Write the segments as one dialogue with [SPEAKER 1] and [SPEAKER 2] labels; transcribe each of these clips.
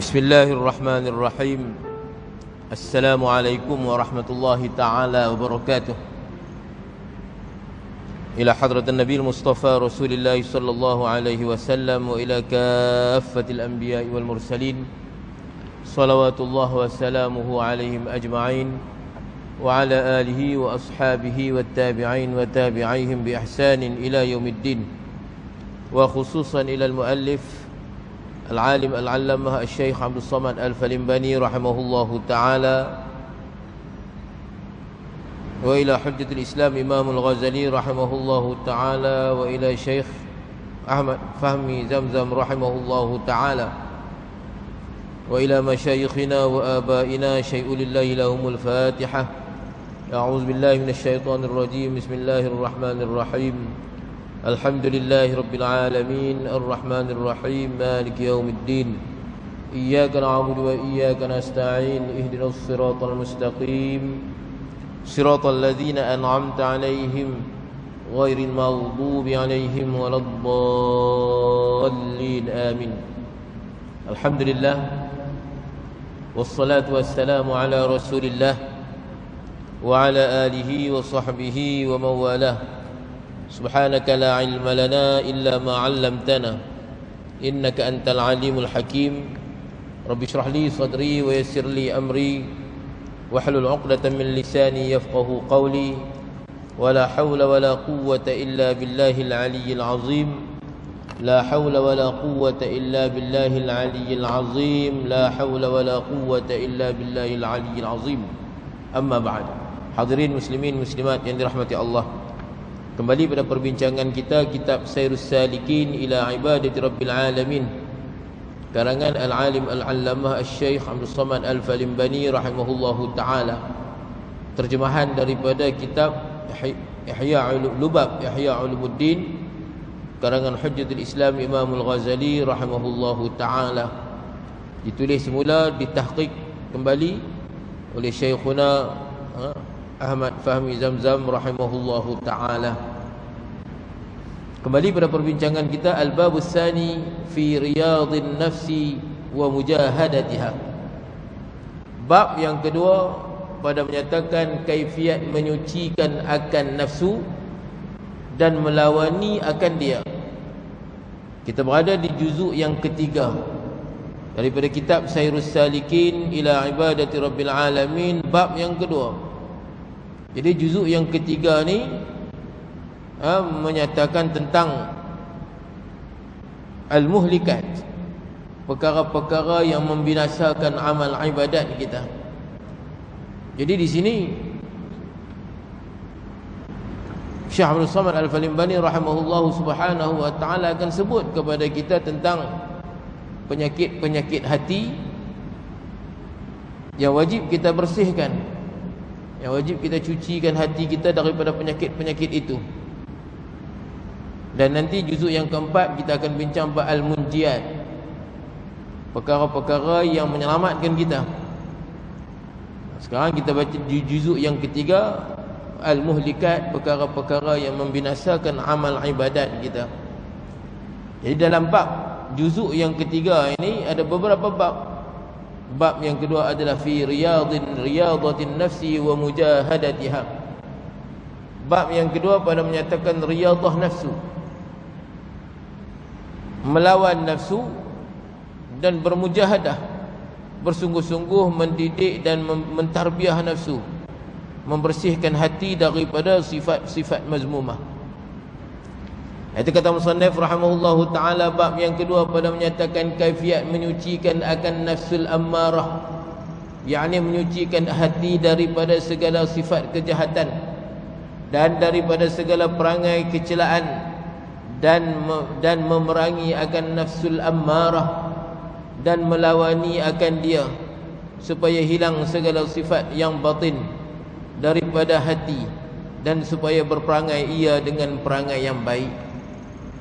[SPEAKER 1] Bismillahirrahmanirrahim. Assalamualaikum warahmatullahi ta'ala wabarakatuh. Ila hadratin Nabi Mustafa Rasulullah sallallahu alaihi wasallam wa ila kaffatil anbiya'i wal mursalin, salawatullah wa salamuhu alaihim ajma'in wa ala alihi wa ashabihi wa tabi'in wa tabi'ihim bi ihsanin ila yaumiddin. Wa khususan ila al-muallif العالم العلامة الشيخ عبد الصمد الفلنباني رحمه الله تعالى، وإلى حجة الإسلام إمام الغزالي رحمه الله تعالى، وإلى شيخ أحمد فهمي زمزم رحمه الله تعالى، وإلى مشايخنا وآبائنا شيء لله لهم الفاتحة. أعوذ بالله من الشيطان الرجيم. بسم الله الرحمن الرحيم. الحمد لله رب العالمين الرحمن الرحيم مالك يوم الدين. إياك نعبد وإياك نستعين. اهدنا الصراط المستقيم صراط الذين أنعمت عليهم غير المغضوب عليهم ولا الضالين آمين. الحمد لله والصلاة والسلام على رسول الله وعلى آله وصحبه ومن والاه. سبحانك لا علم لنا إلا ما علمتنا إنك أنت العليم الحكيم. رب اشرح لي صدري ويسر لي أمري واحلل عقدة من لساني يفقه قولي. ولا حول ولا قوة إلا بالله العلي العظيم. لا حول ولا قوة إلا بالله العلي العظيم. لا حول ولا قوة إلا بالله العلي العظيم. أما بعد. Hadirin muslimin muslimat yang dirahmati Allah, kembali pada perbincangan kita kitab Sayrus Salikin ila Ibadati Rabbil Alamin, karangan Al-Alim Al-Allamah Al-Syeikh Abdul Samad Al-Falimbani rahimahullahu ta'ala, terjemahan daripada kitab Ihya Ulumuddin, karangan Hujjatul Islam Imam Al-Ghazali rahimahullahu ta'ala, ditulis semula, ditahqiq kembali oleh Syekhuna Ahmad Fahmi Zamzam rahimahullahu ta'ala. Kembali pada perbincangan kita, Al-Babus Tsani fi Riyadhin Nafsi wa Mujahadatiha. Bab yang kedua pada menyatakan kaifiat menyucikan akan nafsu dan melawani akan dia. Kita berada di juzuk yang ketiga daripada kitab Sayrus Salikin ila Ibadati Rabbil Alamin, bab yang kedua. Jadi juzuk yang ketiga ni menyatakan tentang al-muhlikat, perkara-perkara yang membinasakan amal ibadat kita. Jadi di sini Syekh Abdul Samad Al-Falimbani rahimahullahu subhanahu wa ta'ala akan sebut kepada kita tentang penyakit-penyakit hati yang wajib kita bersihkan, yang wajib kita cucikan hati kita daripada penyakit-penyakit itu. Dan nanti juzuk yang keempat kita akan bincang bab al-munjiyat, perkara-perkara yang menyelamatkan kita. Sekarang kita baca di juzuk yang ketiga, al-muhlikat, perkara-perkara yang membinasakan amal ibadat kita. Jadi dalam bab juzuk yang ketiga ini ada beberapa bab. Bab yang kedua adalah fi riyadatin nafsi wa mujahadatiha. Bab yang kedua pada menyatakan riyadah nafsu, melawan nafsu dan bermujahadah, bersungguh-sungguh mendidik dan mentarbiah nafsu, membersihkan hati daripada sifat-sifat mazmumah. Itu kata musannif rahimahullahu ta'ala, bab yang kedua pada menyatakan kaifiat menyucikan akan nafsul ammarah, yakni menyucikan hati daripada segala sifat kejahatan dan daripada segala perangai kecelaan, dan memerangi akan nafsul ammarah dan melawani akan dia supaya hilang segala sifat yang batin daripada hati dan supaya berperangai ia dengan perangai yang baik.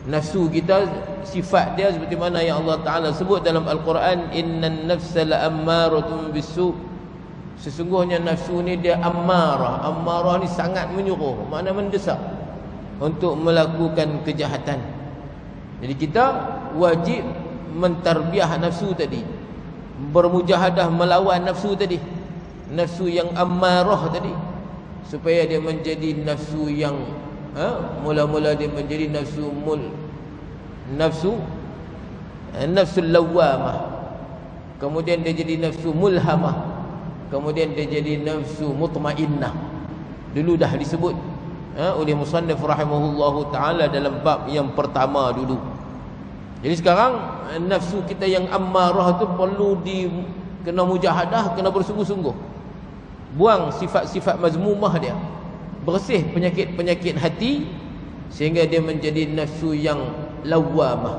[SPEAKER 1] Nafsu kita, sifat dia seperti mana yang Allah Ta'ala sebut dalam Al-Quran, innan nafsa la'ammaratun bisu'. Sesungguhnya nafsu ni dia ammarah. Ammarah ni sangat menyuruh, makna mendesak untuk melakukan kejahatan. Jadi kita wajib mentarbiah nafsu tadi, bermujahadah melawan nafsu tadi, nafsu yang ammarah tadi, supaya dia menjadi nafsu yang mula-mula dia menjadi nafsul lawamah, kemudian dia jadi nafsu mulhamah, kemudian dia jadi nafsu mutmainnah. Dulu dah disebut oleh musannif rahimahullahu taala dalam bab yang pertama dulu. Jadi sekarang nafsu kita yang ammarah tu perlu kena mujahadah, kena bersungguh-sungguh. Buang sifat-sifat mazmumah dia, bersih penyakit-penyakit hati, sehingga dia menjadi nafsu yang lawamah.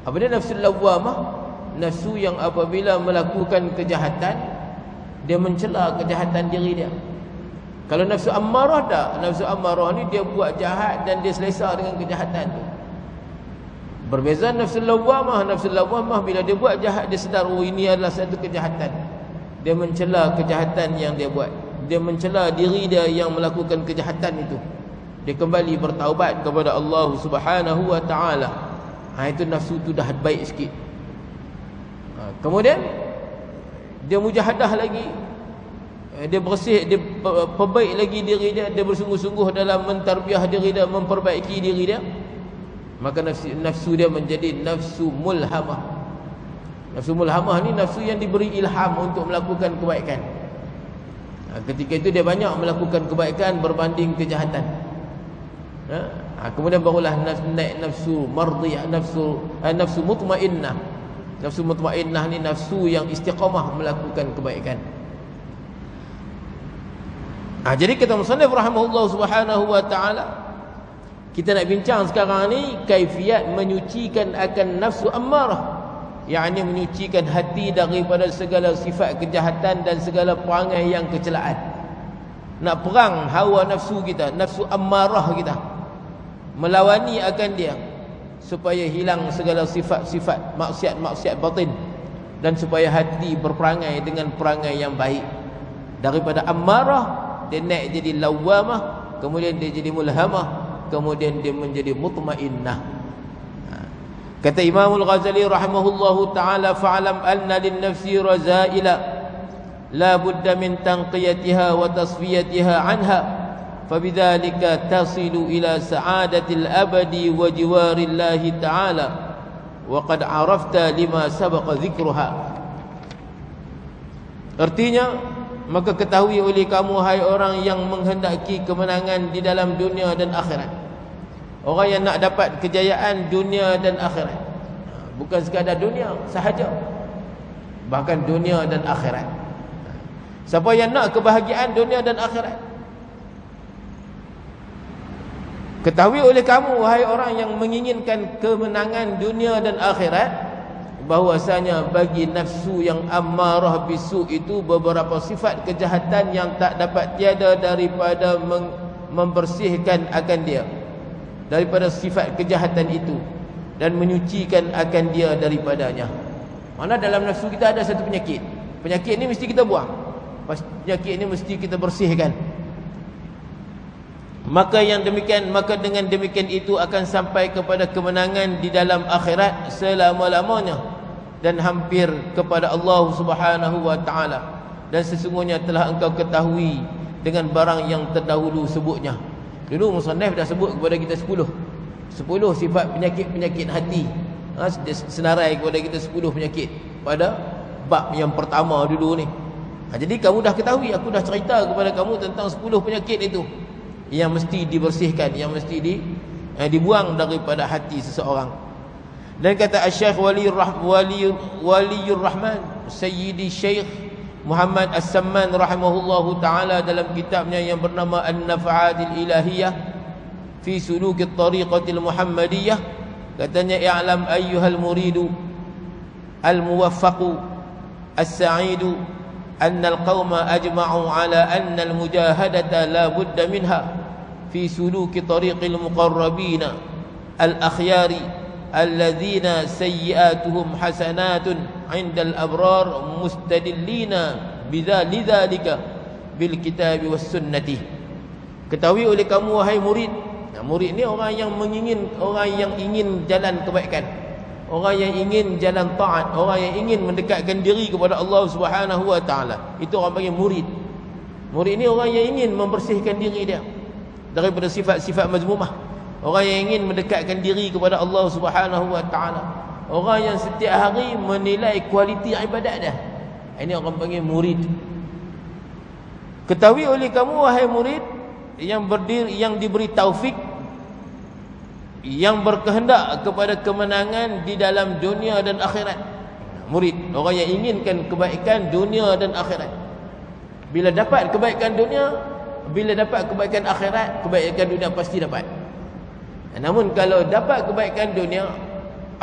[SPEAKER 1] Apa dia nafsu lawamah? Nafsu yang apabila melakukan kejahatan, dia mencela kejahatan diri dia. Kalau nafsu ammarah tak, nafsu ammarah ni dia buat jahat dan dia selesa dengan kejahatan tu. Berbeza nafsu lawamah. Nafsu lawamah bila dia buat jahat, dia sedar ini adalah satu kejahatan. Dia mencela kejahatan yang dia buat. Dia mencela diri dia yang melakukan kejahatan itu. Dia kembali bertaubat kepada Allah Subhanahu wa taala. Itu nafsu tu dah baik sikit. Kemudian dia mujahadah lagi, dia bersih, dia perbaik lagi diri dia, dia bersungguh-sungguh dalam mentarbiah diri dia, memperbaiki diri dia, maka nafsu dia menjadi nafsu mulhamah. Nafsu mulhamah ni nafsu yang diberi ilham untuk melakukan kebaikan. Ketika itu dia banyak melakukan kebaikan berbanding kejahatan. Kemudian barulah naik nafsu mardiyah, nafsu mutmainnah. Nafsu mutmainnah ni nafsu yang istiqamah melakukan kebaikan. Jadi kata musannif rahimahullah subhanahu wa ta'ala, kita nak bincang sekarang ni kaifiat menyucikan akan nafsu ammarah, yakni menyucikan hati daripada segala sifat kejahatan dan segala perangai yang kecelaan. Nak perang hawa nafsu kita, nafsu ammarah kita, melawani akan dia supaya hilang segala sifat-sifat maksiat-maksiat batin, dan supaya hati berperangai dengan perangai yang baik. Daripada ammarah dia naik jadi lawamah, kemudian dia jadi mulhamah, kemudian dia menjadi mutmainnah. Kata Imam Al-Ghazali rahimahullahu ta'ala, fa'alam anna lin-nafsi razaila la budda min tanqiyatiha wa tasfiyatiha anha, fabidzalika tasilu ila sa'adatil abadi wa jiwarillahi ta'ala, wa qad arafta lima sabaqa dhikruha. Artinya, maka ketahui oleh kamu hai orang yang menghendaki kemenangan di dalam dunia dan akhirat. Orang yang nak dapat kejayaan dunia dan akhirat, bukan sekadar dunia sahaja, bahkan dunia dan akhirat. Siapa yang nak kebahagiaan dunia dan akhirat, ketahui oleh kamu wahai orang yang menginginkan kemenangan dunia dan akhirat, bahwasanya bagi nafsu yang ammarah bisu itu beberapa sifat kejahatan yang tak dapat tiada daripada membersihkan akan dia daripada sifat kejahatan itu dan menyucikan akan dia daripadanya. Mana dalam nafsu kita ada satu penyakit. Penyakit ni mesti kita buang. Penyakit ni mesti kita bersihkan. Maka dengan demikian itu akan sampai kepada kemenangan di dalam akhirat selama-lamanya dan hampir kepada Allah Subhanahu wa taala. Dan sesungguhnya telah engkau ketahui dengan barang yang terdahulu sebutnya. Dulu musannif dah sebut kepada kita 10 sifat penyakit-penyakit hati. Senarai kepada kita 10 penyakit pada bab yang pertama dulu ni. Jadi kamu dah ketahui, aku dah cerita kepada kamu tentang 10 penyakit itu yang mesti dibersihkan, yang mesti dibuang daripada hati seseorang. Dan kata Asy-Syaikh Waliyur Rahman Sayyidi Syekh Muhammad As-Samman rahimahullahu ta'ala dalam kitabnya yang bernama An-Naf'atil Ilahiyah fi Sulukit Tariqatil Muhammadiyah, katanya, i'lam ayyuhal muridu al-muwaffaqu as-sa'idu anna al-qawma ajma'u ala anna al-mujahadata la budda minha fi suluki tariqil muqarrabina al-akhyari الذين سيئاتهم حسنات عند الأبرار مستدلين لذلك بالكتاب والسنة. Ketahui oleh kamu wahai murid. Murid ni orang yang ingin jalan kebaikan, orang yang ingin jalan taat, orang yang ingin mendekatkan diri kepada Allah Subhanahu wa taala. Itu orang panggil murid. Murid ni orang yang ingin membersihkan diri dia daripada sifat-sifat mazmumah. Orang yang ingin mendekatkan diri kepada Allah Subhanahu wa taala. Orang yang setiap hari menilai kualiti ibadat dia. Ini orang panggil murid. Ketahui oleh kamu wahai murid yang diberi taufik, yang berkehendak kepada kemenangan di dalam dunia dan akhirat. Murid, orang yang inginkan kebaikan dunia dan akhirat. Bila dapat kebaikan dunia, bila dapat kebaikan akhirat, kebaikan dunia pasti dapat. Namun kalau dapat kebaikan dunia,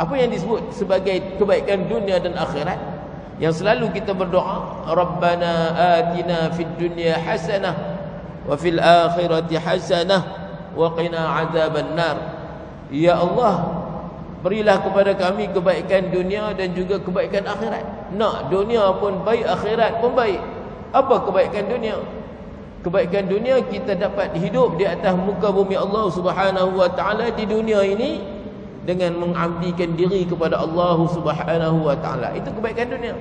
[SPEAKER 1] apa yang disebut sebagai kebaikan dunia dan akhirat, yang selalu kita berdoa, Rabbana atina fid dunya hasanah wa fil akhirati hasanah wa qina azaban nar. Ya Allah, berilah kepada kami kebaikan dunia dan juga kebaikan akhirat. Nak dunia pun baik, akhirat pun baik. Apa kebaikan dunia? Kebaikan dunia kita dapat hidup di atas muka bumi Allah Subhanahu wa taala di dunia ini dengan mengabdikan diri kepada Allah Subhanahu wa taala. Itu kebaikan dunia.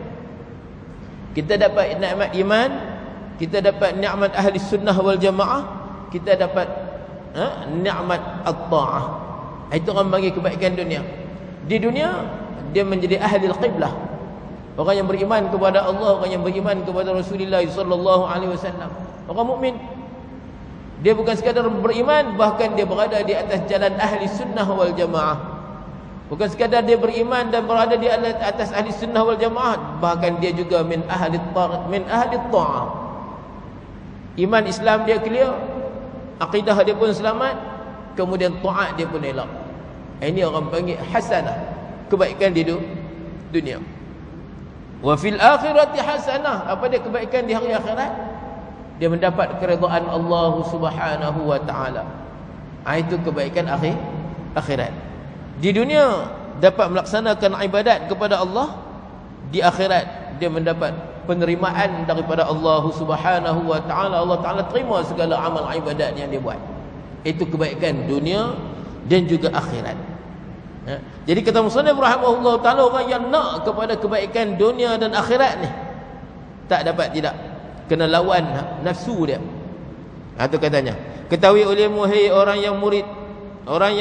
[SPEAKER 1] Kita dapat nikmat iman, kita dapat nikmat ahli sunnah wal jamaah, kita dapat nikmat at-ta'ah. Itu orang bagi kebaikan dunia. Di dunia dia menjadi ahli al-qiblah. Orang yang beriman kepada Allah, orang yang beriman kepada Rasulullah sallallahu alaihi wasallam. Orang mukmin dia bukan sekadar beriman, bahkan dia berada di atas jalan ahli sunnah wal jamaah. Bukan sekadar dia beriman dan berada di atas ahli sunnah wal jamaah, bahkan dia juga min ahli ta'ah. Iman Islam dia clear, akidah dia pun selamat, kemudian taat dia pun elok. Ini orang panggil hasanah, kebaikan di dunia. Wa fil akhirati hasanah, apa dia kebaikan di hari akhirat? Dia mendapat keridaan Allah Subhanahu wa taala. Itu kebaikan akhirat. Di dunia dapat melaksanakan ibadat kepada Allah, di akhirat dia mendapat penerimaan daripada Allah Subhanahu wa taala. Allah taala terima segala amal ibadat yang dia buat. Itu kebaikan dunia dan juga akhirat. Jadi kata musannif rahimahullah taala, orang yang nak kepada kebaikan dunia dan akhirat ni tak dapat tidak, kena lawan nafsu dia. Itu katanya, ketahui olehmu hai orang yang murid, orang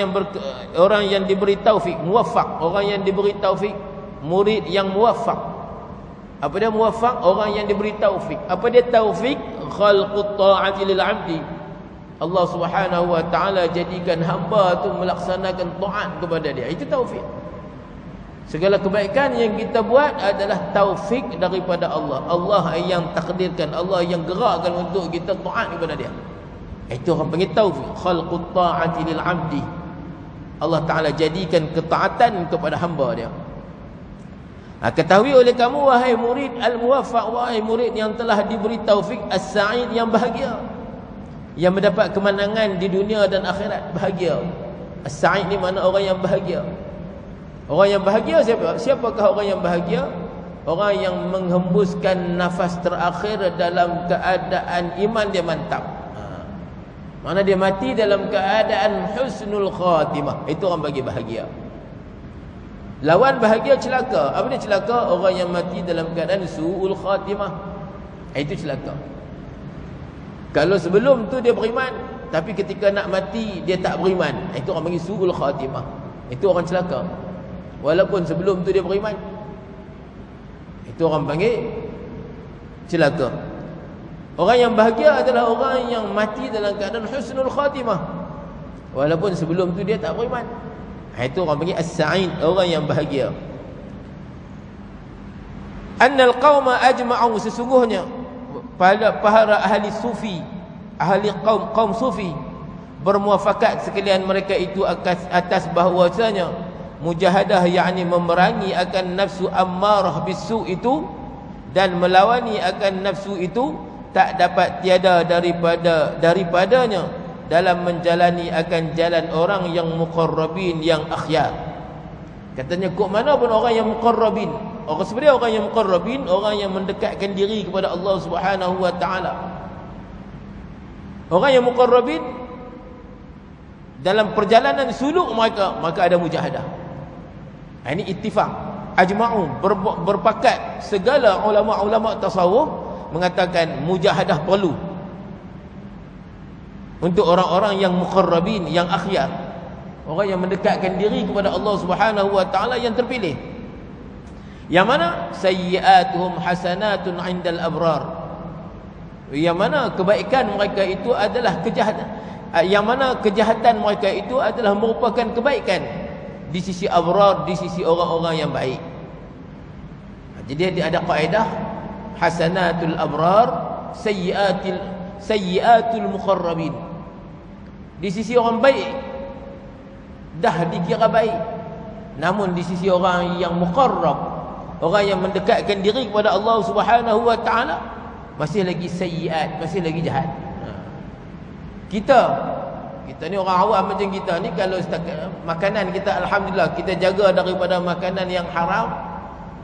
[SPEAKER 1] yang diberi taufik, muwaffaq, orang yang diberi taufik, murid yang muwaffaq. Apa dia muwaffaq? Orang yang diberi taufik. Apa dia taufik? Khalqut ta'ati lil 'abdi. Allah Subhanahu wa taala jadikan hamba tu melaksanakan taat kepada dia. Itu taufik. Segala kebaikan yang kita buat adalah taufik daripada Allah. Allah yang takdirkan, Allah yang gerakkan untuk kita taat kepada dia. Itu orang panggil taufik. Khalqut ta'ati lil 'abdi. Allah taala jadikan ketaatan kepada hamba dia. Ketahui oleh kamu wahai murid al-muwaffaq, wahai murid yang telah diberi taufik, as-sa'id, yang bahagia, yang mendapat kemenangan di dunia dan akhirat, bahagia. As-sa'id ni mana orang yang bahagia. Orang yang bahagia siapa? Siapakah orang yang bahagia? Orang yang menghembuskan nafas terakhir dalam keadaan iman dia mantap. Mana dia mati dalam keadaan husnul khatimah. Itu orang bagi bahagia. Lawan bahagia celaka. Apa dia celaka? Orang yang mati dalam keadaan su'ul khatimah. Itu celaka. Kalau sebelum tu dia beriman, tapi ketika nak mati dia tak beriman, itu orang panggil su'ul khatimah. Itu orang celaka. Walaupun sebelum tu dia beriman, itu orang panggil celaka. Orang yang bahagia adalah orang yang mati dalam keadaan husnul khatimah, walaupun sebelum tu dia tak beriman. Itu orang panggil as-sa'id, orang yang bahagia. Annal qauma ajma'u, sesungguhnya para ahli sufi, ahli kaum sufi bermuafakat sekalian mereka itu atas bahwasanya mujahadah, yakni memerangi akan nafsu ammarah bisu itu dan melawani akan nafsu itu, tak dapat tiada daripadanya dalam menjalani akan jalan orang yang muqarrabin, yang akhyar. Katanya kok mana pun orang yang muqarrabin, orang sebenarnya orang yang muqarrabin, orang yang mendekatkan diri kepada Allah Subhanahu wa taala. Orang yang muqarrabin dalam perjalanan suluk mereka, maka ada mujahadah. Ini ittifaq, ajma'u, berpakat segala ulama-ulama tasawuf mengatakan mujahadah perlu untuk orang-orang yang muqarrabin, yang akhyar, orang yang mendekatkan diri kepada Allah Subhanahu wa taala yang terpilih. Yang mana sayyi'atuhum hasanatun 'indal abrar. Yang mana kebaikan mereka itu adalah kejahatan. Yang mana kejahatan mereka itu adalah merupakan kebaikan di sisi abrar, di sisi orang-orang yang baik. Jadi ada kaedah hasanatul abrar, sayyi'atul muqarrabin. Di sisi orang baik dah dikira baik, namun di sisi orang yang muqarrab, orang yang mendekatkan diri kepada Allah Subhanahu wa taala, masih lagi sayyiat, masih lagi jahat. Kita ni orang awam macam kita ni, kalau makanan kita alhamdulillah kita jaga daripada makanan yang haram,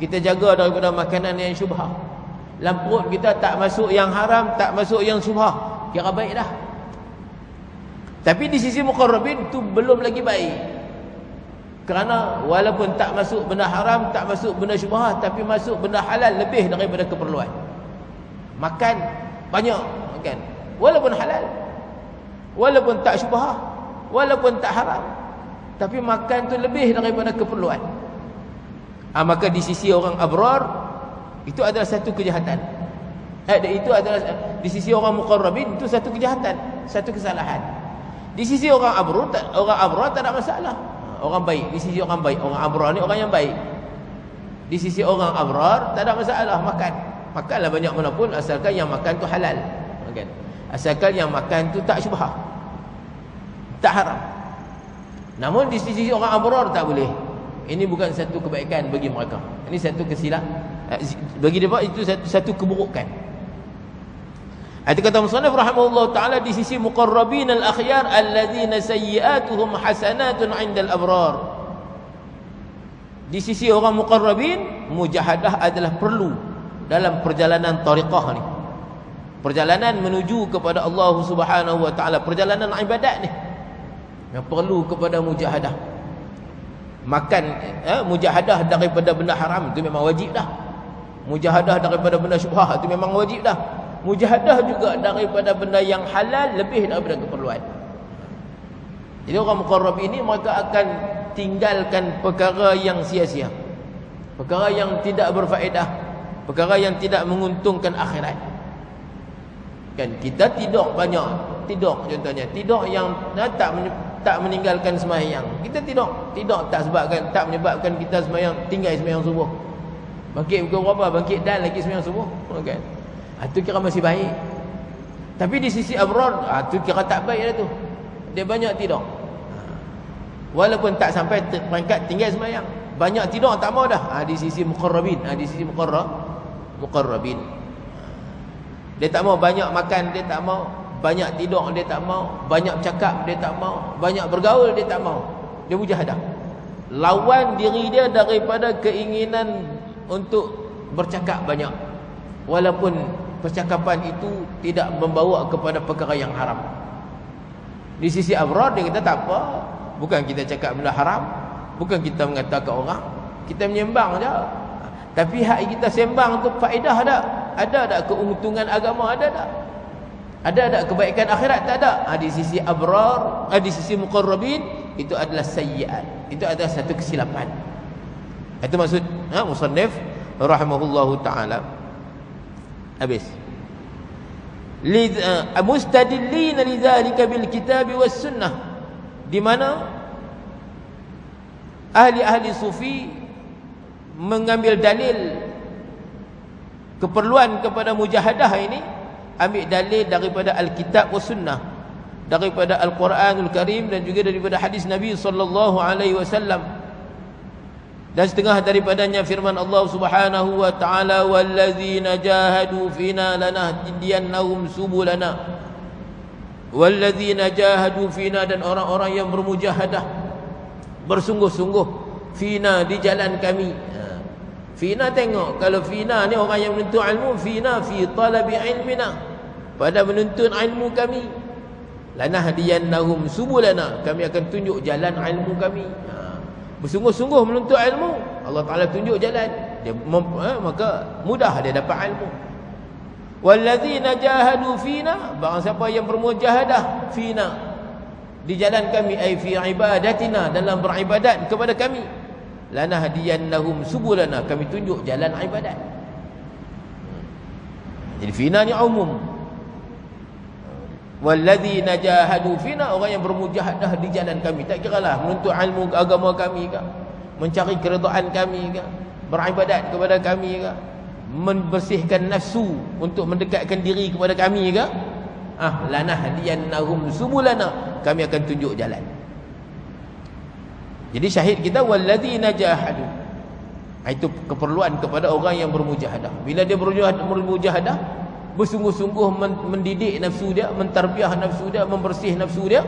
[SPEAKER 1] kita jaga daripada makanan yang syubhah. Dalam perut kita tak masuk yang haram, tak masuk yang syubhah, kira baik dah. Tapi di sisi muqarrabin tu belum lagi baik. Kerana walaupun tak masuk benda haram, tak masuk benda syubhah, tapi masuk benda halal lebih daripada keperluan. Makan banyak makan, walaupun halal, walaupun tak syubhah, walaupun tak haram, tapi makan tu lebih daripada keperluan. Maka di sisi orang abrar itu adalah satu kejahatan. Itu adalah di sisi orang muqarrabin itu satu kejahatan, satu kesalahan. Di sisi orang abrar tak ada masalah. Orang baik, di sisi orang baik, orang abrar ni orang yang baik. Di sisi orang abrar tak ada masalah makan. Makanlah banyak mana pun asalkan yang makan tu halal. Makan. Asalkan yang makan tu tak syubhah, tak haram. Namun di sisi orang abrar tak boleh. Ini bukan satu kebaikan bagi mereka. Ini satu kesilapan. Bagi dia itu satu keburukan. Itu kata musannif rahimahullah taala, di sisi muqarrabin al-akhyar alladzina sayyi'atuhum hasanatun 'indal abrar. Di sisi orang muqarrabin, mujahadah adalah perlu dalam perjalanan tariqah ni. Perjalanan menuju kepada Allah Subhanahu wa taala, perjalanan ibadat ni yang perlu kepada mujahadah. Makan mujahadah daripada benda haram itu memang wajib dah. Mujahadah daripada benda syubhah itu memang wajib dah. Mujahadah juga daripada benda yang halal lebih daripada keperluan. Jadi orang muqarrab ini mereka akan tinggalkan perkara yang sia-sia, perkara yang tidak berfaedah, perkara yang tidak menguntungkan akhirat. Kan kita tidur banyak, tidur contohnya, tidur yang tak meninggalkan sembahyang. Kita tidur tak menyebabkan kita sembahyang, tinggal sembahyang subuh. Bangkit pukul berapa? Bangkit dan lagi sembahyang subuh. Kan? Itu kira masih baik. Tapi di sisi abrar, itu kira tak baik dah tu. Dia banyak tidur. Walaupun tak sampai peringkat tinggal sembahyang, banyak tidur tak mau dah. Di sisi muqarrabin, di sisi muqarrabin. Dia tak mau banyak makan, dia tak mau banyak tidur, dia tak mau banyak bercakap, dia tak mau banyak bergaul, dia tak mau. Dia mujahadah. Lawan diri dia daripada keinginan untuk bercakap banyak, walaupun percakapan itu tidak membawa kepada perkara yang haram. Di sisi abrar dia kata tak apa, bukan kita cakap benda haram, bukan kita mengatakan orang, kita menyembang je. Tapi hak kita sembang tu faedah tak? Ada tak keuntungan agama? Ada tak? Ada tak kebaikan akhirat? Tak ada. Di sisi abrar, di sisi muqarrabin, itu adalah sayyiat, itu adalah satu kesilapan. Itu maksud musannif rahimahullahu taala. Habis. Mustadillina lidzalika bil kitab was sunnah, di mana ahli-ahli sufi mengambil dalil keperluan kepada mujahadah ini, ambil dalil daripada Alkitab was sunnah, daripada Al-Quranul Karim dan juga daripada hadis Nabi sallallahu alaihi wasallam. Dan setengah daripadanya firman Allah Subhanahu wa taala, wallazina jahadu fina lanahdiyannahum subulana. Wallazina jahadu fina, dan orang-orang yang bermujahadah, bersungguh-sungguh fina, di jalan kami. Fina, tengok, kalau fina ni orang yang menuntut ilmu, fina fi talabi ilmina, pada menuntut ilmu kami. Lanahdiyannahum subulana, kami akan tunjuk jalan ilmu kami. bersungguh-sungguh menuntut ilmu, Allah Taala tunjuk jalan dia, maka mudah dia dapat ilmu. Walladzina jahadu fina, barang siapa yang bermujahadah fina, di jalan kami, ai fi ibadatina, dalam beribadat kepada kami, lanahdiyannahum subulana, kami tunjuk jalan ibadat. Jadi fina ni umum. Walladzina jahadu fina, orang yang bermujahadah di jalan kami, tak kiralah menuntut ilmu agama kami ke, mencari keredaan kami ke, beribadat kepada kami ke, membersihkan nafsu untuk mendekatkan diri kepada kami ke, lanahdiyannahum subulana, kami akan tunjuk jalan. Jadi syahid kita walladzina jahadu, itu keperluan kepada orang yang bermujahadah. Bila dia bermujahadah, bersungguh-sungguh mendidik nafsu dia, mentarbiah nafsu dia, membersih nafsu dia,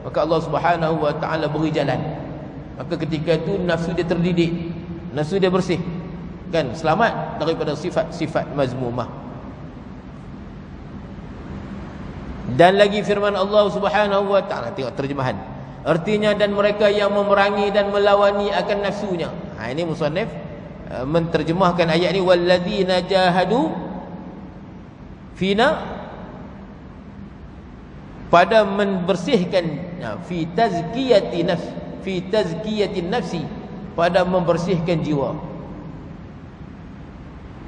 [SPEAKER 1] maka Allah Subhanahu wa taala beri jalan. Maka ketika itu nafsu dia terdidik, nafsu dia bersih, kan, selamat daripada sifat-sifat mazmumah. Dan lagi firman Allah Subhanahu wa taala, tengok terjemahan, artinya dan mereka yang memerangi dan melawani akan nafsunya. Ini musannif menterjemahkan ayat ni, walladzina jahadu fina, pada membersihkan, fi tazkiyati nafs, fi tazkiyati nafsi, pada membersihkan jiwa.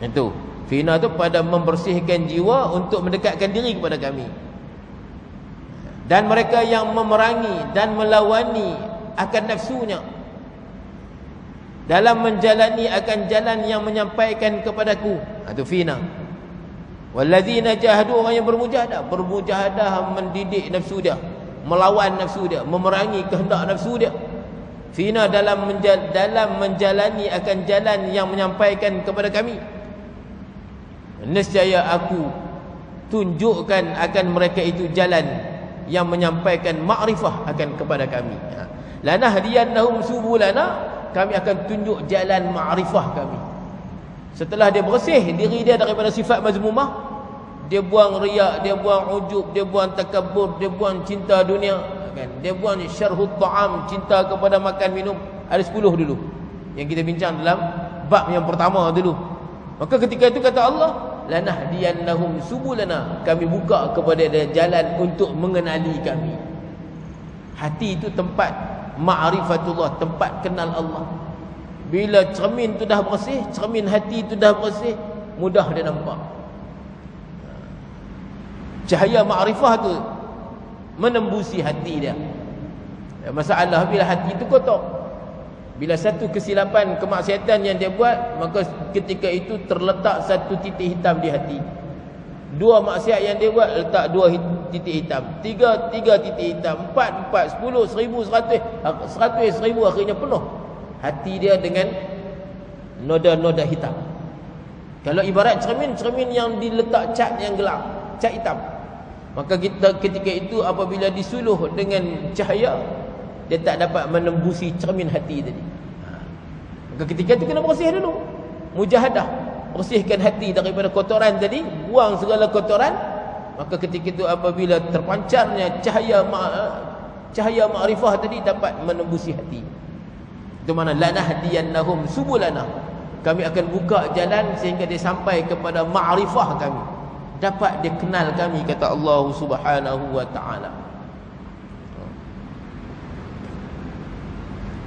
[SPEAKER 1] Itu fina tu pada membersihkan jiwa untuk mendekatkan diri kepada kami. Dan mereka yang memerangi dan melawani akan nafsunya dalam menjalani akan jalan yang menyampaikan kepadaku, itu fina. Walladzina jahadu, orang yang bermujahadah mendidik nafsu dia, melawan nafsu dia, memerangi kehendak nafsu dia. Fina dalam menjalani akan jalan yang menyampaikan kepada kami, nescaya aku tunjukkan akan mereka itu jalan yang menyampaikan makrifah akan kepada kami. Lanahdiyannahum subulana, kami akan tunjuk jalan makrifah kami. Setelah dia bersih diri dia daripada sifat mazmumah, dia buang riak, dia buang ujub, dia buang takabbur, dia buang cinta dunia, kan? Dia buang syarhut ta'am, cinta kepada makan minum. Ada 10 dulu yang kita bincang dalam bab yang pertama dulu. Maka ketika itu kata Allah, lanahdiyannahum subulana, kami buka kepada dia jalan untuk mengenali kami. Hati itu tempat ma'rifatullah, tempat kenal Allah. Bila cermin tu dah bersih, cermin hati tu dah bersih, mudah dia nampak. Cahaya ma'rifah tu menembusi hati dia. Masalah bila hati tu kotor, bila satu kesilapan, kemaksiatan yang dia buat, maka ketika itu terletak satu titik hitam di hati. 2 maksiat yang dia buat, letak 2 titik hitam. 3 titik hitam. 4, 10, 1000, 100, 1000, akhirnya penuh hati dia dengan noda-noda hitam. Kalau ibarat cermin yang diletak cat yang gelap, cat hitam, maka kita ketika itu apabila disuluh dengan cahaya, dia tak dapat menembusi cermin hati tadi. Maka ketika itu kena bersih dulu, mujahadah, bersihkan hati daripada kotoran tadi, buang segala kotoran. Maka ketika itu apabila terpancarnya cahaya ma'rifah tadi, dapat menembusi hati. Itu mana lanahdiyannahum subulana, kami akan buka jalan sehingga dia sampai kepada ma'rifah kami, dapat dia kenal kami, kata Allah Subhanahu wa taala.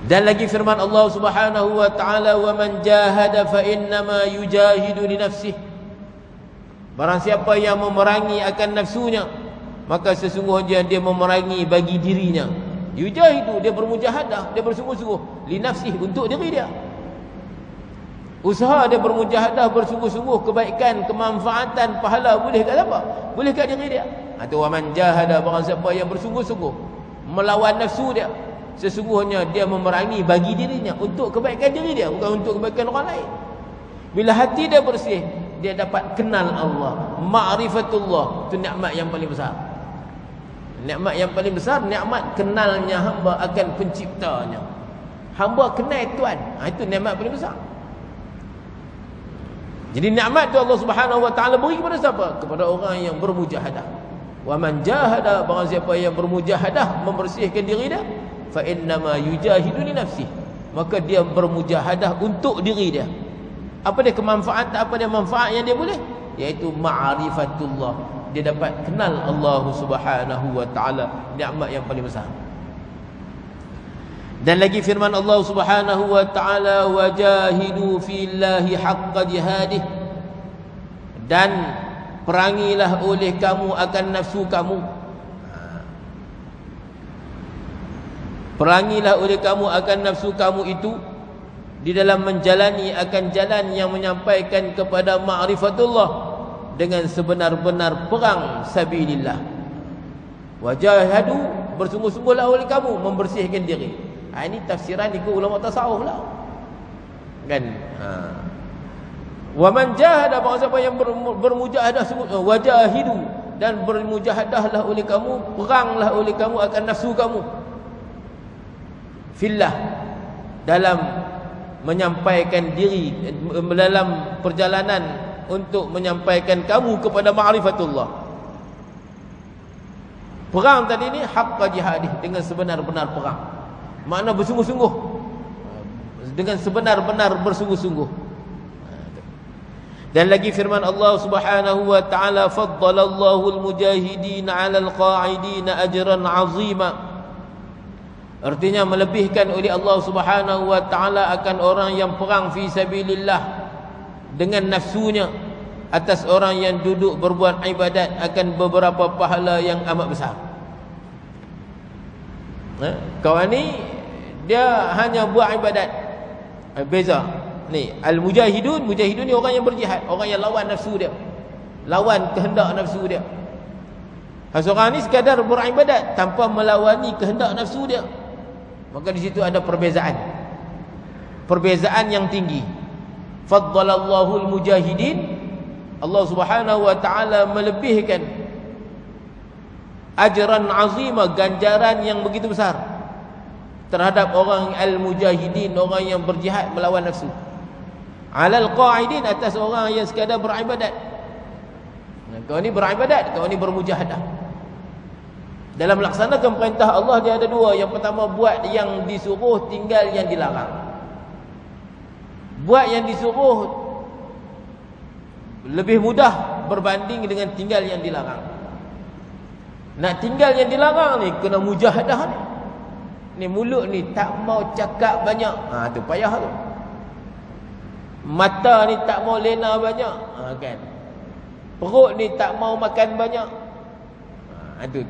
[SPEAKER 1] Dan lagi firman Allah Subhanahu wa taala, wa man jahada fa innama yujahidu li nafsihi, barang siapa yang memerangi akan nafsunya, maka sesungguhnya dia memerangi bagi dirinya. Yujahidu, dia bermujahadah, dia bersungguh-sungguh, li nafsihi, untuk diri dia. Usaha dia bermujahadah, bersungguh-sungguh, kebaikan, kemanfaatan, pahala boleh kat siapa? Boleh kat diri dia. Atau wa man jahada, barang siapa yang bersungguh-sungguh melawan nafsu dia, sesungguhnya dia memerangi bagi dirinya, untuk kebaikan diri dia, bukan untuk kebaikan orang lain. Bila hati dia bersih, dia dapat kenal Allah, ma'rifatullah. Itu nikmat yang paling besar. Nikmat yang paling besar, nikmat kenalnya hamba akan penciptanya. Hamba kenal Tuhan, itu nikmat paling besar. Jadi nikmat tu Allah Subhanahu wa taala beri kepada siapa? Kepada orang yang bermujahadah. Wa man jahada, barang siapa yang bermujahadah, membersihkan diri dia, fa innama yujahidu li nafsihi, maka dia bermujahadah untuk diri dia. Apa dia kemanfaat, apa dia manfaat yang dia boleh? Iaitu ma'rifatullah. Dia dapat kenal Allah Subhanahu wa taala, nikmat yang paling besar. Dan lagi firman Allah Subhanahu wa taala, wajahidu fillahi haqqa jihadih, dan perangilah oleh kamu akan nafsu kamu. Perangilah oleh kamu akan nafsu kamu itu di dalam menjalani akan jalan yang menyampaikan kepada ma'rifatullah dengan sebenar-benar perang sabilillah. Wajahadu, bersungguh-sungguhlah oleh kamu membersihkan diri. Ini tafsiran ikut ulama tasawuf lah. Kan? Wa man jahada, barang siapa yang bermujahadah, wajahidu, dan bermujahadahlah oleh kamu, peranglah oleh kamu akan nafsu kamu fillah, dalam menyampaikan diri, dalam perjalanan untuk menyampaikan kamu kepada ma'rifatullah. Perang tadi ni haqqa jihadih, dengan sebenar-benar perang. Makna bersungguh-sungguh, dengan sebenar-benar bersungguh-sungguh. Dan lagi firman Allah Subhanahu wa taala, faddalallahu al-mujahidin 'ala al-qa'idin ajran 'azima. Artinya melebihkan oleh Allah Subhanahu wa taala akan orang yang perang fi sabilillah dengan nafsunya atas orang yang duduk berbuat ibadat akan beberapa pahala yang amat besar. Kawan ni dia hanya buat ibadat. Beza. Ni al-mujahidun, mujahidun ni orang yang berjihad, orang yang lawan nafsu dia, lawan kehendak nafsu dia. Seorang ni sekadar beribadat tanpa melawani kehendak nafsu dia, maka di situ ada perbezaan, perbezaan yang tinggi. Faddalallahu al-mujahidin, Allah Subhanahu wa taala melebihkan ajran azima, ganjaran yang begitu besar terhadap orang al-mujahidin, orang yang berjihad melawan nafsu. Alal qa'idin, atas orang yang sekadar beribadat. Kau ni beribadat, kau ni bermujahadah. Dalam melaksanakan perintah Allah dia ada dua. Yang pertama, buat yang disuruh, tinggal yang dilarang. Buat yang disuruh lebih mudah berbanding dengan tinggal yang dilarang. Nak tinggal yang dilarang ni kena mujahadah ni. Ni mulut ni tak mau cakap banyak, tu payah tu. Mata ni tak mau lena banyak, kan. Perut ni tak mau makan banyak, tu.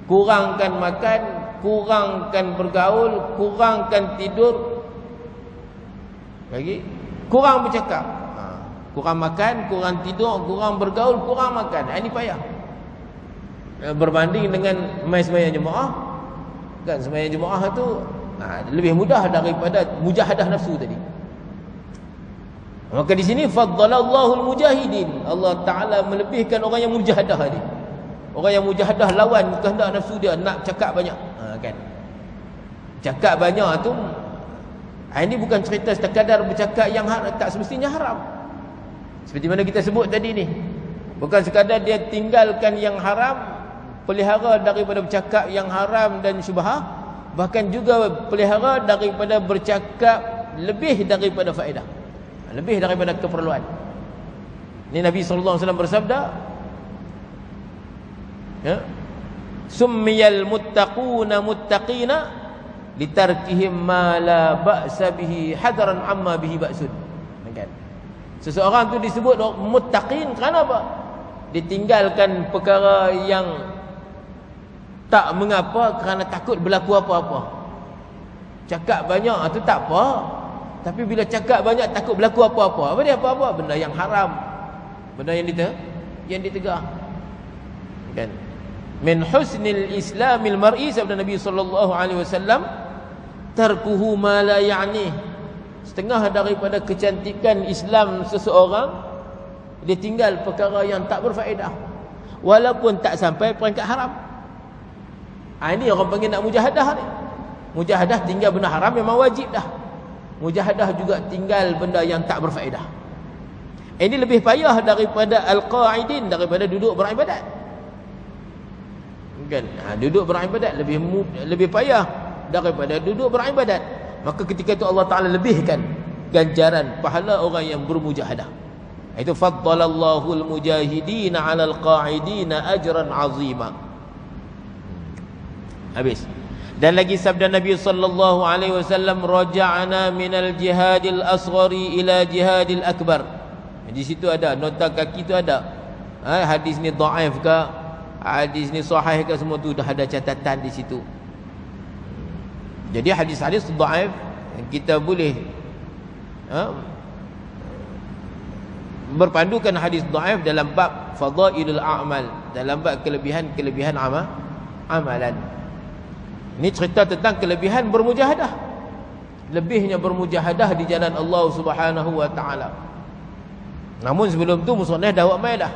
[SPEAKER 1] Kurangkan makan, kurangkan bergaul, kurangkan tidur, lagi kurang bercakap. Kurang makan, kurang tidur, kurang bergaul, kurang makan. Ini payah. Berbanding dengan sembahyang jemaah, kan, sembahyang jemaah tu lebih mudah daripada mujahadah nafsu tadi. Maka di sini faddalallahu al-mujahidin, Allah Taala melebihkan orang yang mujahadah ni. Orang yang mujahadah lawan kehendak nafsu dia, nak cakap banyak, kan. Cakap banyak tu, ini bukan cerita sekadar bercakap yang tak semestinya haram. Seperti mana kita sebut tadi ni, bukan sekadar dia tinggalkan yang haram, pelihara daripada bercakap yang haram dan syubhah, bahkan juga pelihara daripada bercakap lebih daripada faedah, lebih daripada keperluan. Ini Nabi sallallahu alaihi wasallam bersabda, ya, summiyal muttaquna muttaqina litarkihim ma la ba'sa bihi hadaran amma bihi ba'sun. Kan? Seseorang tu disebut muttaqin kerana apa? Ditinggalkan perkara yang tak mengapa kerana takut berlaku apa-apa. Cakap banyak tu tak apa, tapi bila cakap banyak takut berlaku apa-apa. Apa dia apa-apa? Benda yang haram, benda yang ditegah. Kan? Min husnil islamil mar'i, sabda Nabi sallallahu alaihi wasallam, tarkuhu ma la ya'ni. Setengah daripada kecantikan Islam seseorang, dia tinggal perkara yang tak berfaedah, walaupun tak sampai peringkat haram. Ini orang panggil nak mujahadah ni. Mujahadah tinggal benda haram memang wajib dah. Mujahadah juga tinggal benda yang tak berfaedah. Ini lebih payah daripada al-qa'idin, daripada duduk beribadat. Kan? Duduk beribadat lebih payah daripada duduk beribadat. maka ketika itu Allah Ta'ala lebihkan ganjaran pahala orang yang bermujahadah. Itu faddalallahu al-mujahidina 'alal qa'idina ajran 'azima. Habis. Dan lagi sabda Nabi sallallahu alaihi wasallam, raja'na minal jihadil asghari ila jihadil akbar. Di situ ada nota kaki tu ada. Hadis ni dhaif ke, hadis ni sahih ke, semua tu dah ada catatan di situ. Jadi hadis-hadis dhaif kita boleh berpandukan hadis dhaif dalam bab fadailul a'mal, dalam bab kelebihan amalan. Ini cerita tentang kelebihan bermujahadah, lebihnya bermujahadah di jalan Allah Subhanahu wa taala. Namun sebelum tu musannaf dah buat mai dah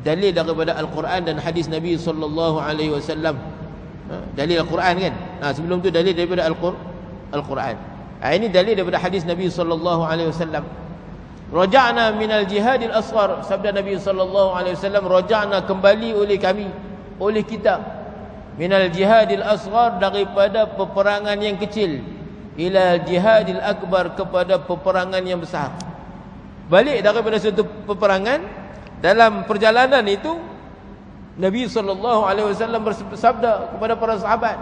[SPEAKER 1] dalil daripada Al-Quran dan hadis Nabi sallallahu alaihi wasallam. Dalil Al-Quran kan? Sebelum tu dalil daripada Al-Quran. Ini dalil daripada hadis Nabi sallallahu alaihi wasallam. Raja'na minal jihadil asghar, sabda Nabi sallallahu alaihi wasallam, raja'na, kembali oleh kami, oleh kita, minal jihadil asghar, daripada peperangan yang kecil, ila jihadil akbar, kepada peperangan yang besar. Balik daripada suatu peperangan, dalam perjalanan itu Nabi sallallahu alaihi wasallam bersabda kepada para sahabat,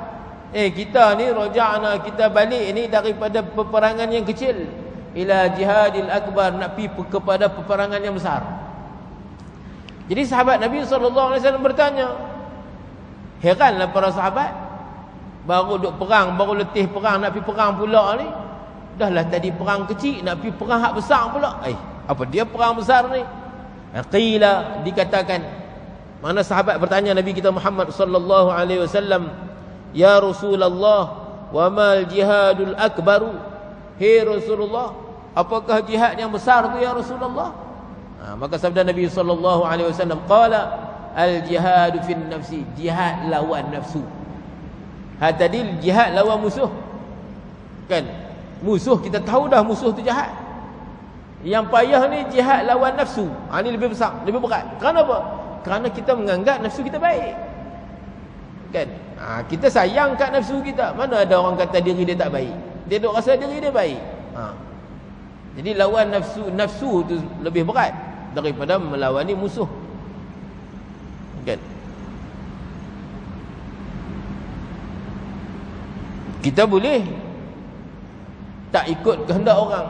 [SPEAKER 1] kita ni raja'na, kita balik ni daripada peperangan yang kecil, ila jihadil akbar, nak pergi kepada peperangan yang besar. Jadi sahabat Nabi sallallahu alaihi wasallam bertanya, heranlah para sahabat, baru duk perang, baru letih perang, nak pergi perang pula ni. Dahlah tadi perang kecil, nak pergi perang hak besar pula. Apa dia perang besar ni? Qila, dikatakan, mana sahabat bertanya Nabi kita Muhammad sallallahu alaihi wasallam, ya Rasulullah, wa mal jihadul akbaru? Hei Rasulullah, apakah jihad yang besar tu ya Rasulullah? Maka sabda Nabi sallallahu alaihi wasallam, qala al-jihadu fin nafsi, jihad lawan nafsu. Tadi jihad lawan musuh. Kan? Musuh kita tahu dah musuh tu jahat. Yang payah ni jihad lawan nafsu. Ini lebih besar, lebih berat. Kenapa? Kerana kita menganggap nafsu kita baik. Kan? Kita sayang kat nafsu kita. Mana ada orang kata diri dia tak baik? Dia duk rasa diri dia baik. Jadi lawan nafsu tu lebih berat daripada melawani musuh. Kan? Kita boleh tak ikut kehendak orang,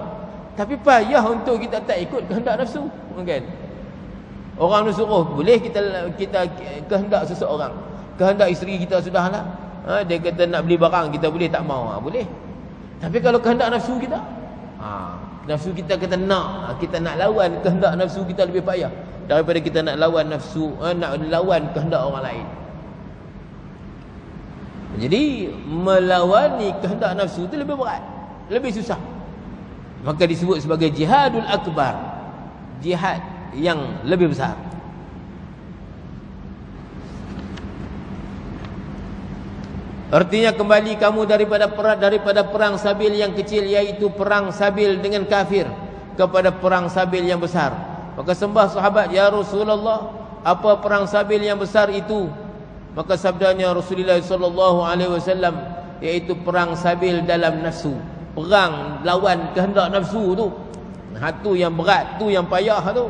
[SPEAKER 1] tapi payah untuk kita tak ikut kehendak nafsu. Kan? Orang tu suruh, boleh kita kehendak seseorang, kehendak isteri kita sudahlah. Dia kata nak beli barang, kita boleh tak mau? Boleh. Tapi kalau kehendak nafsu kita, nafsu kita kata nak, kita nak lawan kehendak nafsu kita, lebih payah daripada kita nak lawan nafsu, nak lawan kehendak orang lain. Jadi melawani kehendak nafsu itu lebih berat, lebih susah. Maka disebut sebagai jihadul akbar, jihad yang lebih besar. Artinya kembali kamu daripada perang sabil yang kecil, iaitu perang sabil dengan kafir, kepada perang sabil yang besar. Maka sembah sahabat, ya Rasulullah, apa perang sabil yang besar itu? Maka sabdanya Rasulullah sallallahu alaihi wasallam, iaitu perang sabil dalam nafsu, perang lawan kehendak nafsu tu. Tu yang berat, tu yang payah tu.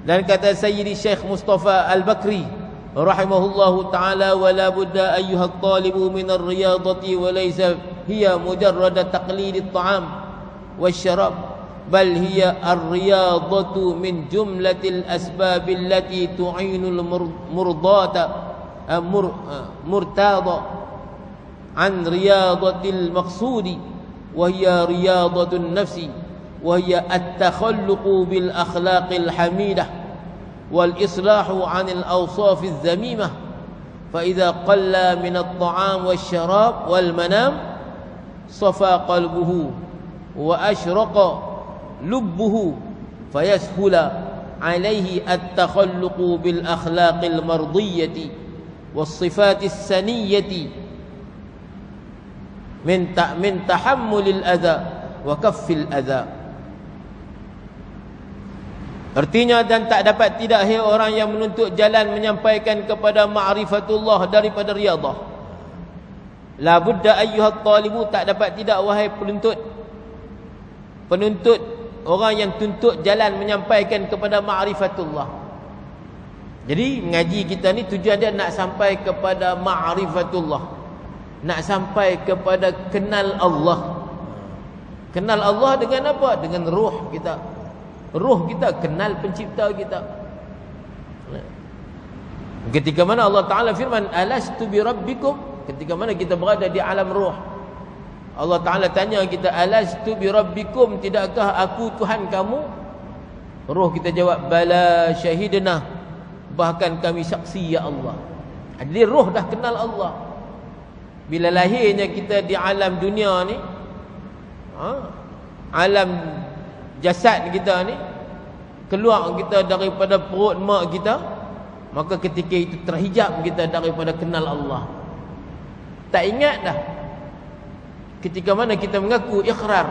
[SPEAKER 1] Dan kata Sayyidi Syekh Mustafa Al-Bakri rahimahullahu ta'ala, wala budda ayyuhat talibu minar riyadati wa laysa hiya mujarrada taqlid at-ta'am wasyarab, bal hiya ar-riyadatu min jumlatil asbab allati tu'inul murdata murtada an riyadatil maqsudi, wa hiya riyadatun nafsi, wa hiya at-takhalluqu bil akhlaqil hamidah wal islahu 'anil awsafil dhamimah. Fa idza qalla min at-ta'am wasyarab wal manam safa qalbuhu wa ashraqa lubbuhu fayashula alaihi at-takhalluqu bil akhlaqil mardiyyati was sifatis saniyyati min tahammulil adha wa kaffil adha. Artinya, dan tak dapat tidak hai orang yang menuntut jalan menyampaikan kepada ma'rifatullah daripada riyadah. La budda ayyuhat talibu, tak dapat tidak wahai penuntut. Penuntut, orang yang tuntut jalan menyampaikan kepada ma'rifatullah. Jadi mengaji kita ni tujuan dia nak sampai kepada ma'rifatullah, nak sampai kepada kenal Allah. Kenal Allah dengan apa? Dengan ruh kita. Ruh kita kenal pencipta kita. Ketika mana Allah Ta'ala firman, alastu bi rabbikum, ketika mana kita berada di alam ruh, Allah Ta'ala tanya kita, alastu bi rabbikum, tidakkah aku Tuhan kamu? Ruh kita jawab, bala syahidna, bahkan kami saksi ya Allah. Jadi ruh dah kenal Allah. Bila lahirnya kita di alam dunia ni, alam jasad kita ni, keluar kita daripada perut mak kita, maka ketika itu terhijab kita daripada kenal Allah. Tak ingat dah. Ketika mana kita mengaku ikhrar,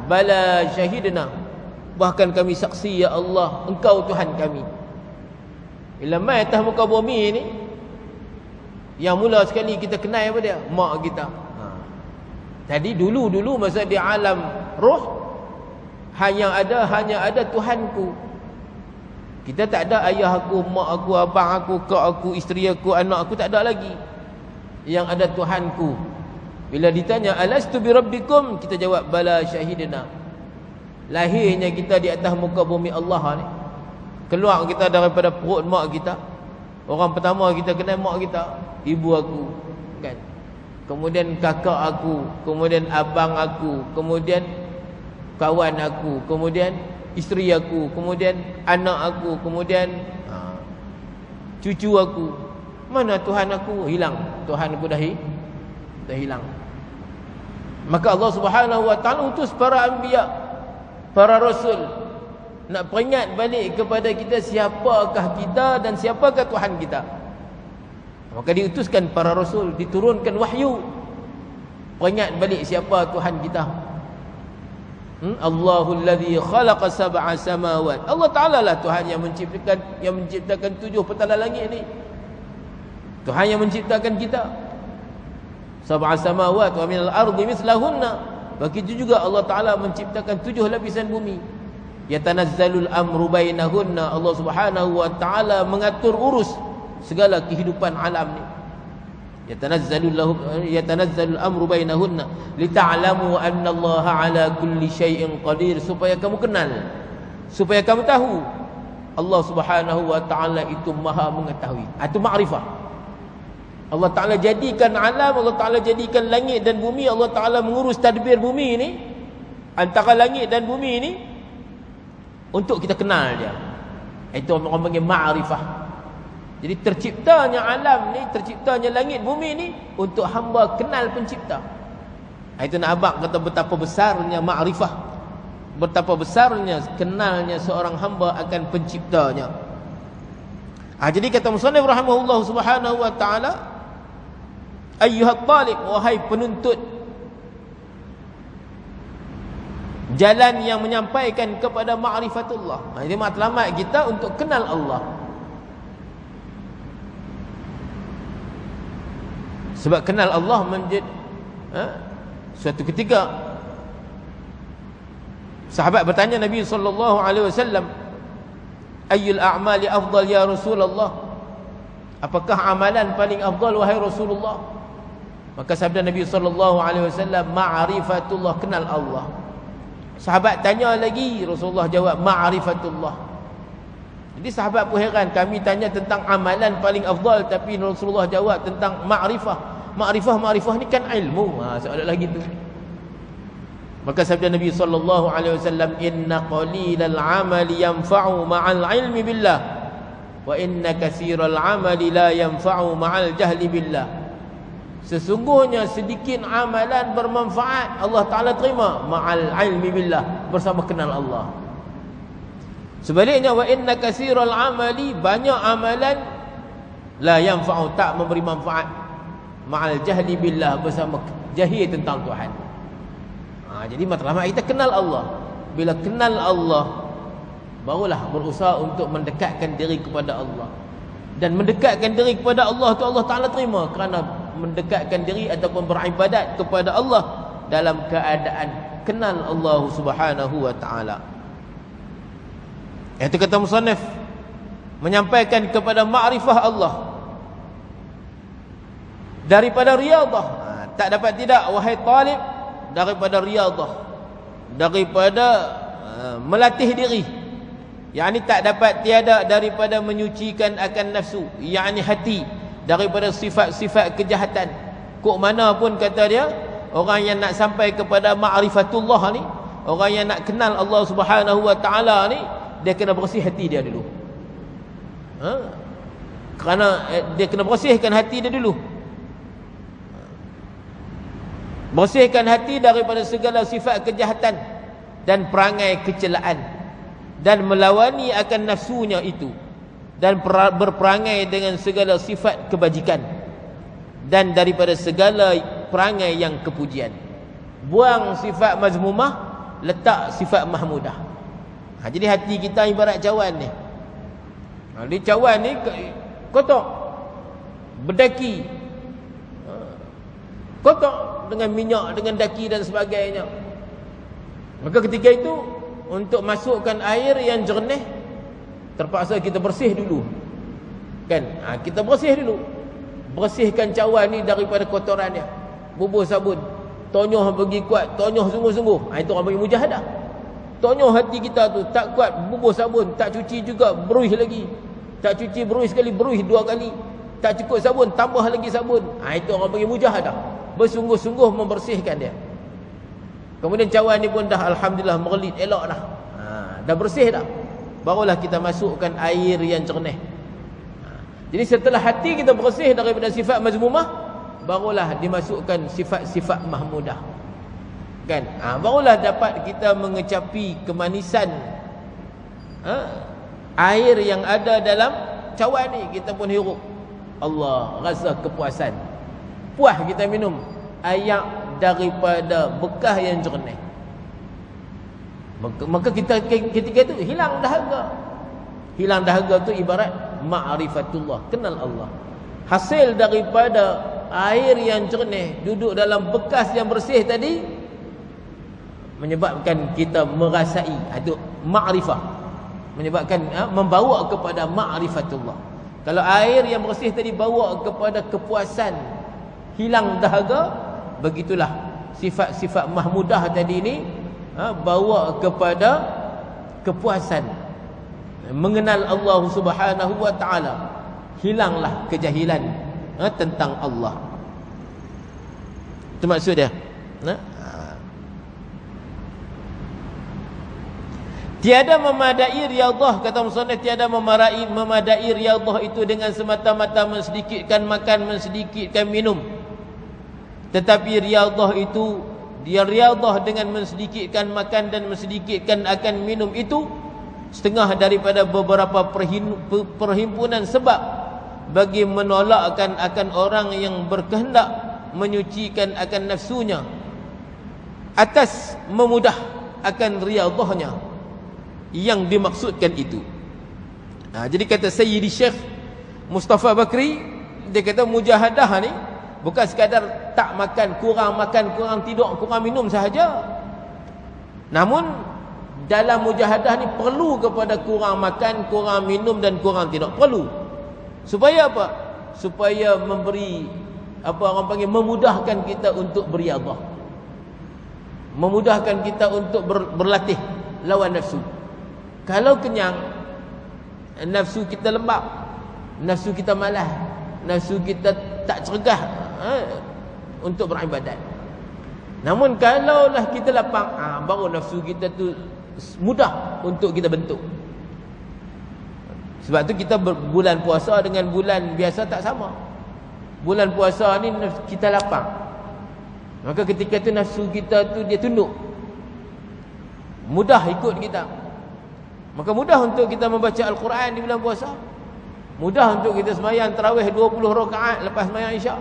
[SPEAKER 1] bala syahidna, bahkan kami saksi ya Allah, engkau Tuhan kami. Bila mai atas muka bumi ni, yang mula sekali kita kenal apa dia? Mak kita. Jadi dulu masa di alam roh, hanya ada Tuhanku. Kita tak ada ayah aku, mak aku, abang aku, kak aku, isteri aku, anak aku, tak ada lagi. Yang ada Tuhanku. Bila ditanya alastu bi rabbikum, kita jawab bala syahidna. Lahirnya kita di atas muka bumi Allah ni, keluar kita daripada perut mak kita. Orang pertama kita kenal mak kita, ibu aku, kan? Kemudian kakak aku, kemudian abang aku, kemudian kawan aku, kemudian isteri aku, kemudian anak aku, kemudian cucu aku. Mana Tuhan aku? Hilang. Tuhan aku dah hilang. Maka Allah Subhanahu wa taala utus para anbiya, para rasul, nak peringat balik kepada kita siapakah kita dan siapakah Tuhan kita. Maka diutuskan para rasul, diturunkan wahyu, peringat balik siapa Tuhan kita. Allahul ladzi khalaqa sab'a samawat. Allah Taala lah Tuhan yang menciptakan 7 petala langit ni. Tuhan yang menciptakan kita. Sab'a samawat wa minal ardi mithlahunna. Begitu juga Allah Taala menciptakan 7 lapisan bumi. Yatanazzalul amru bainahunna. Allah Subhanahu wa taala mengatur urus segala kehidupan alam ni. Yatanazzalul amru bainahunna lita'lamu anna Allah ala kulli syai'in qadir, supaya kamu kenal, supaya kamu tahu Allah Subhanahu wa taala itu maha mengetahui. Itu makrifah. Allah Taala jadikan alam, Allah Taala jadikan langit dan bumi, Allah Taala mengurus tadbir bumi ini, antara langit dan bumi ini, untuk kita kenal dia. Itu orang panggil makrifah. Jadi terciptanya alam ni, terciptanya langit bumi ni untuk hamba kenal pencipta. Itu nak abang kata betapa besarnya makrifah, betapa besarnya kenalnya seorang hamba akan penciptanya. Jadi kata musannif rahimahullah subhanahu wa ta'ala, ayyuhat talib, wahai penuntut jalan yang menyampaikan kepada ma'rifatullah. Ini matlamat kita untuk kenal Allah. Sebab kenal Allah menjadi suatu ketika sahabat bertanya Nabi sallallahu alaihi wasallam, ayyul a'mali afdal ya Rasulullah? Apakah amalan paling afdal wahai Rasulullah? Maka sabda Nabi sallallahu alaihi wasallam, ma'rifatullah, kenal Allah. Sahabat tanya lagi, Rasulullah jawab ma'rifatullah. Jadi sahabat pun heran, kami tanya tentang amalan paling afdal tapi Rasulullah jawab tentang ma'rifah. Ma'rifah ni kan ilmu. Soalan lagi tu. Maka sabda Nabi sallallahu alaihi wasallam, inna qalilal amali yanfa'u ma'al ilmi billah wa inna katsiral amali la yanfa'u ma'al jahli billah. Sesungguhnya sedikit amalan bermanfaat Allah Taala terima ma'al ilmi billah, bersama kenal Allah. Sebaliknya, wa inna katsiral amali, banyak amalan, la yanfa'u, tak memberi manfaat, ma'al jahli billah, bersama jahil tentang Tuhan. Jadi matlamat kita kenal Allah. Bila kenal Allah, barulah berusaha untuk mendekatkan diri kepada Allah. Dan mendekatkan diri kepada Allah tu Allah Ta'ala terima, kerana mendekatkan diri ataupun beribadat kepada Allah dalam keadaan kenal Allah Subhanahu wa taala. Itu kata musannif, menyampaikan kepada ma'rifah Allah daripada riyadah. Tak dapat tidak wahai talib, daripada riyadah, daripada melatih diri, yakni tak dapat tiada daripada menyucikan akan nafsu, yakni hati, daripada sifat-sifat kejahatan. Kok mana pun kata dia, orang yang nak sampai kepada ma'rifatullah ni, orang yang nak kenal Allah Subhanahu wa taala ni, dia kena bersih hati dia dulu. Kerana dia kena bersihkan hati dia dulu. Bersihkan hati daripada segala sifat kejahatan dan perangai kecelaan, dan melawani akan nafsunya itu, dan berperangai dengan segala sifat kebajikan, dan daripada segala perangai yang kepujian. Buang sifat mazmumah, letak sifat mahmudah. Jadi hati kita ibarat cawan ni. Di cawan ni kotor, berdaki, kotor dengan minyak, dengan daki dan sebagainya. Maka ketika itu, untuk masukkan air yang jernih, terpaksa kita bersih dulu, kan? Kita bersih dulu, bersihkan cawan ni daripada kotorannya, bubuh sabun, tonyoh bagi kuat, tonyoh sungguh-sungguh. Itu orang bagi mujahadah. Tonyoh hati kita tu, tak kuat, bubuh sabun, tak cuci juga, beruih lagi. Tak cuci, beruih sekali, beruih 2 kali. Tak cukup sabun, tambah lagi sabun. Itu orang bagi mujahadah, bersungguh-sungguh membersihkan dia. Kemudian cawan ni pun dah alhamdulillah merelit elok dah. Dah bersih dah. Barulah kita masukkan air yang jernih. Jadi setelah hati kita bersih daripada sifat mazmumah, barulah dimasukkan sifat-sifat mahmudah. Kan? Barulah dapat kita mengecapi kemanisan air yang ada dalam cawan ni. Kita pun hirup, Allah, rasa kepuasan. Puas kita minum air daripada bekas yang jernih. Maka kita ketika itu hilang dahaga. Hilang dahaga tu ibarat ma'rifatullah, kenal Allah. Hasil daripada air yang jernih duduk dalam bekas yang bersih tadi, menyebabkan kita merasai, itu ma'rifah, menyebabkan membawa kepada ma'rifatullah. Kalau air yang bersih tadi bawa kepada kepuasan, hilang dahaga, begitulah sifat-sifat mahmudah tadi ni bawa kepada kepuasan, mengenal Allah Subhanahu wa taala, hilanglah kejahilan tentang Allah. Itu maksud dia. Tiada memadai riyadhah, kata musannif, tiada memadai riyadhah itu dengan semata-mata mensedikitkan makan, mensedikitkan minum. Tetapi riyadhah itu, dia riyadhah dengan mensedikitkan makan dan mensedikitkan akan minum itu setengah daripada beberapa perhimpunan sebab bagi menolakkan akan orang yang berkehendak menyucikan akan nafsunya atas memudah akan riyadhahnya yang dimaksudkan itu. Jadi kata Sayyidi Syekh Mustafa Bakri, dia kata mujahadah ni bukan sekadar tak makan, kurang tidur, kurang minum sahaja. Namun dalam mujahadah ni perlu kepada kurang makan, kurang minum dan kurang tidur. Perlu. Supaya apa? Supaya memberi, orang panggil, memudahkan kita untuk beriadah. Memudahkan kita untuk berlatih lawan nafsu. Kalau kenyang, nafsu kita lembab, nafsu kita malas, nafsu kita tak cergah untuk beribadat. Namun kalaulah kita lapang, baru nafsu kita tu mudah untuk kita bentuk. Sebab tu kita bulan puasa dengan bulan biasa tak sama. Bulan puasa ni kita lapang, maka ketika tu nafsu kita tu dia tunduk, mudah ikut kita. Maka mudah untuk kita membaca Al-Quran di bulan puasa, mudah untuk kita semayang tarawih 20 rakaat lepas semayang isyak.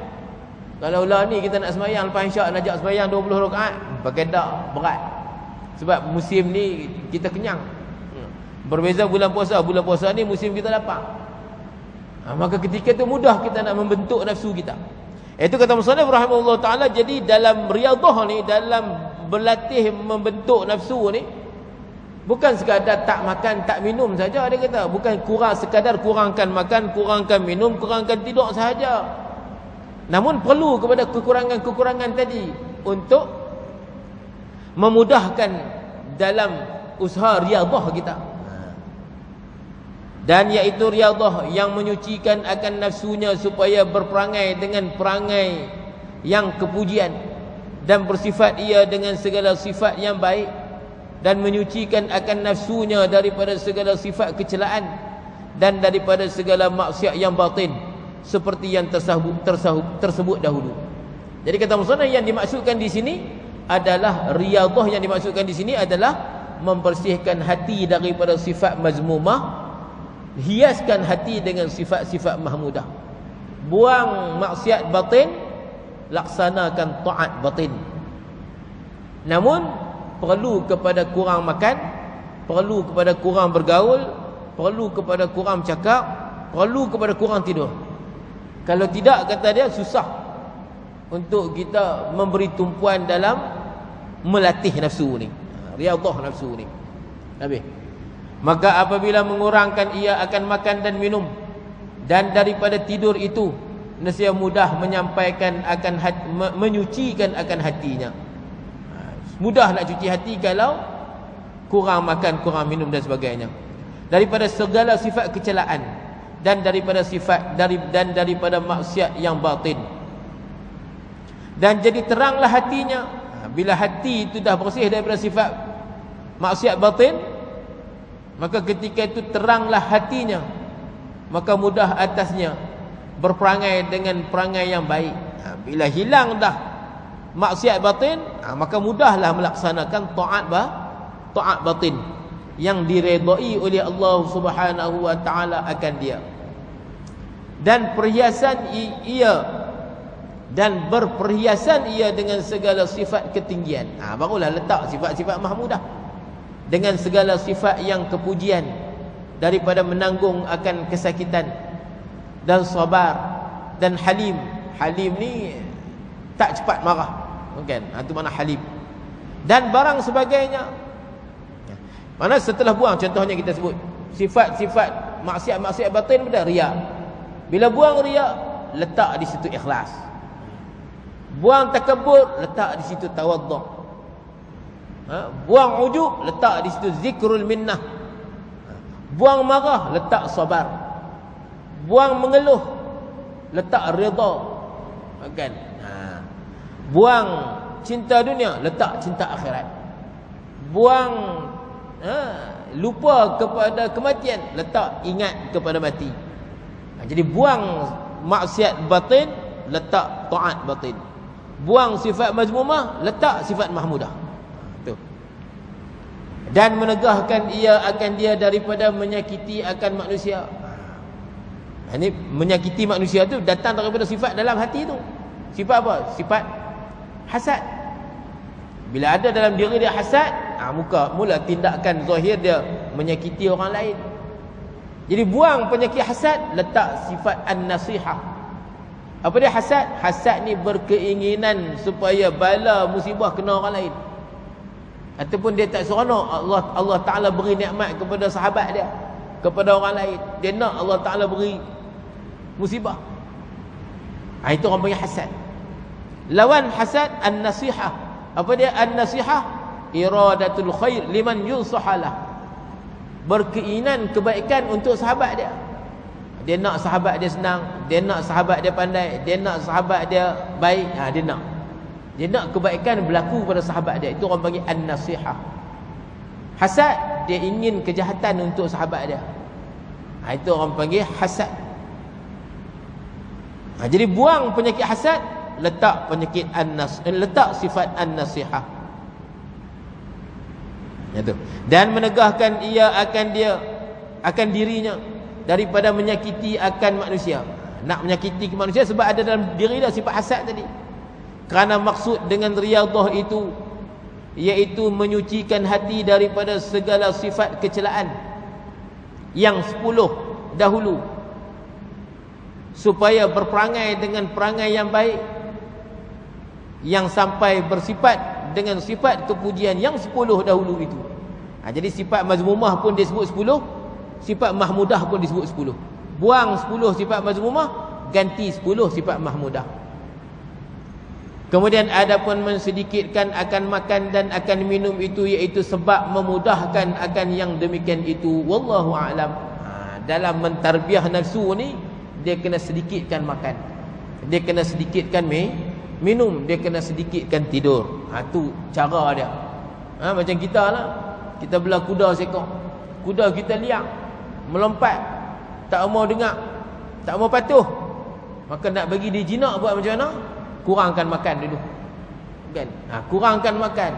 [SPEAKER 1] Kalau lah ni kita nak semayang lepas isyak, nak ajak semayang 20 rakaat, pakai dak, berat. Sebab musim ni kita kenyang. Berbeza bulan puasa ni musim kita lapang. Maka ketika tu mudah kita nak membentuk nafsu kita. Itu kata musannif rahimahullah taala, jadi dalam riyadhah ni, dalam berlatih membentuk nafsu ni, bukan sekadar tak makan tak minum saja. Dia kata bukan sekadar kurangkan makan, kurangkan minum, kurangkan tidur sahaja, namun perlu kepada kekurangan-kekurangan tadi untuk memudahkan dalam usaha riyadhah kita. Dan iaitu riyadhah yang menyucikan akan nafsunya supaya berperangai dengan perangai yang kepujian, dan bersifat ia dengan segala sifat yang baik, dan menyucikan akan nafsunya daripada segala sifat kecelaan dan daripada segala maksiat yang batin, seperti yang tersebut dahulu. Jadi kata musannaf, yang dimaksudkan di sini adalah riyadhah, yang dimaksudkan di sini adalah membersihkan hati daripada sifat mazmumah, hiaskan hati dengan sifat-sifat mahmudah. Buang maksiat batin, laksanakan taat batin. Namun perlu kepada kurang makan, perlu kepada kurang bergaul, perlu kepada kurang cakap, perlu kepada kurang tidur. Kalau tidak, kata dia, susah untuk kita memberi tumpuan dalam melatih nafsu ni, riyadhah nafsu ni. Habis. Maka apabila mengurangkan ia akan makan dan minum, dan daripada tidur itu, nescaya mudah menyampaikan akan menyucikan akan hatinya. Mudah nak cuci hati kalau kurang makan, kurang minum dan sebagainya. Daripada segala sifat kecelaan, dan daripada daripada maksiat yang batin. Dan jadi teranglah hatinya. Bila hati itu dah bersih daripada sifat maksiat batin, maka ketika itu teranglah hatinya, maka mudah atasnya berperangai dengan perangai yang baik. Bila hilang dah maksiat batin, maka mudahlah melaksanakan taat batin yang diredai oleh Allah Subhanahu wa taala akan dia. Dan perhiasan ia, dan berperhiasan ia dengan segala sifat ketinggian. Barulah letak sifat-sifat mahmudah dengan segala sifat yang kepujian, daripada menanggung akan kesakitan, dan sabar, dan halim. Halim ni tak cepat marah, kan? Itu makna halim. Dan barang sebagainya. Mana setelah buang, contohnya kita sebut sifat-sifat maksiat batin pada riya. Bila buang riya, letak di situ ikhlas. Buang takabur, letak di situ tawaddu'. Buang ujub, letak di situ zikrul minnah. Buang marah, letak sabar. Buang mengeluh, letak redha, kan? Buang cinta dunia, letak cinta akhirat. Buang lupa kepada kematian, letak ingat kepada mati. Jadi buang maksiat batin, letak taat batin. Buang sifat mazmumah, letak sifat mahmudah. Dan menegahkan ia akan dia daripada menyakiti akan manusia. Ini menyakiti manusia tu datang daripada sifat dalam hati tu. Sifat apa? Sifat hasad. Bila ada dalam diri dia hasad, mula tindakan zahir dia menyakiti orang lain. Jadi buang penyakit hasad, letak sifat an-nasihah. Apa dia hasad? Hasad ni berkeinginan supaya bala musibah kena orang lain. Ataupun dia tak seronok Allah Ta'ala beri nikmat kepada sahabat dia, kepada orang lain. Dia nak Allah Ta'ala beri musibah. Itu orang panggil hasad. Lawan hasad an-nasihah. Apa dia an-nasihah? Iradatul khair liman yunsahalah. Berkeinginan kebaikan untuk sahabat dia. Dia nak sahabat dia senang, dia nak sahabat dia pandai, dia nak sahabat dia baik. Dia nak kebaikan berlaku pada sahabat dia. Itu orang panggil an-nasihah. Hasad, dia ingin kejahatan untuk sahabat dia. Itu orang panggil hasad. Jadi buang penyakit hasad, letak penyakit letak sifat an-nasihah. Itu. Dan menegahkan ia akan dirinya daripada menyakiti akan manusia. Nak menyakiti ke manusia sebab ada dalam diri dia sifat hasad tadi. Kerana maksud dengan riyadhah itu iaitu menyucikan hati daripada segala sifat kecelaan yang 10 dahulu, supaya berperangai dengan perangai yang baik, yang sampai bersifat dengan sifat kepujian yang 10 dahulu itu. Jadi sifat mazmumah pun disebut 10, sifat mahmudah pun disebut 10. Buang 10 sifat mazmumah, ganti 10 sifat mahmudah. Kemudian adapun mensedikitkan akan makan dan akan minum itu, iaitu sebab memudahkan akan yang demikian itu. Wallahu a'lam. Dalam mentarbiah nafsu ni, dia kena sedikitkan makan, dia kena sedikitkan minum, dia kena sedikitkan tidur. Tu cara dia. Macam kita lah, kita bela kuda seekor, kuda kita liang, melompat, tak mau dengar, tak mau patuh, maka nak bagi dia jinak buat macam mana? Kurangkan makan dulu, kan? Kurangkan makan,